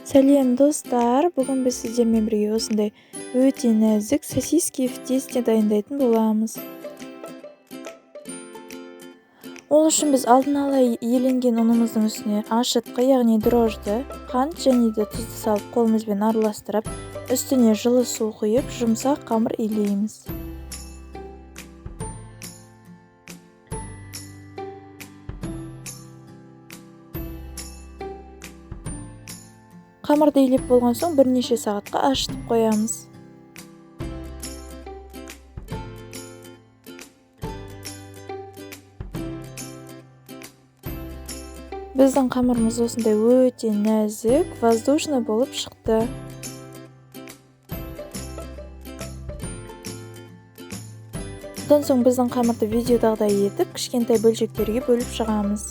Сәлем достар, бүгін біз сіздермен бірге осындай өте нәзік сосиски в тесте дайындайтын боламыз. Ол үшін біз алдын ала еленген ұнымыздың үстіне ашытқы, яғни дрожжды, қант және де тұзды салып қолымызбен араластырып, үстіне жылы су құйып, жұмсақ қамыр илейміз. Қамырды илеп болған соң бірнеше сағатқа ашытып қоямыз. Біздің қамырымыз осындай өте нәзік, воздушный болып шықты. Содан соң біздің қамырды видеодағыдай етіп, кішкентай бөлшектерге бөліп шығамыз.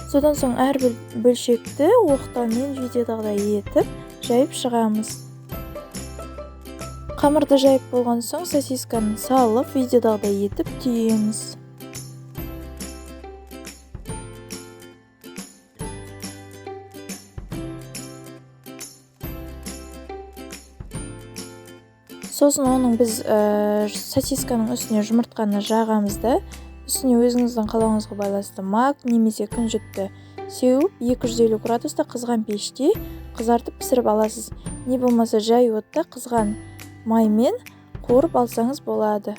Содан соң әрбір бөлшекті оқтаумен видеодағыдай етіп, жайып шығамыз. Қамырды жайып болған соң сосисканы салып, видеодағыдай етіп түйеміз. Сосын оның біз сосисканың үстіне жұмыртқаны жағамыз да, үстіне өзіңіздің қалауыңызға байланысты мак немесе күнжітті сеуіп 250 градуста қызған пеште қызартып пісіріп аласыз. Не болмаса жай отта қызған маймен қуырып алсаңыз болады.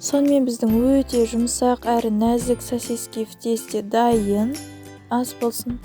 Сонымен біздің өте жұмсақ әрі нәзік сосиски в тесте дайын. Ас болсын.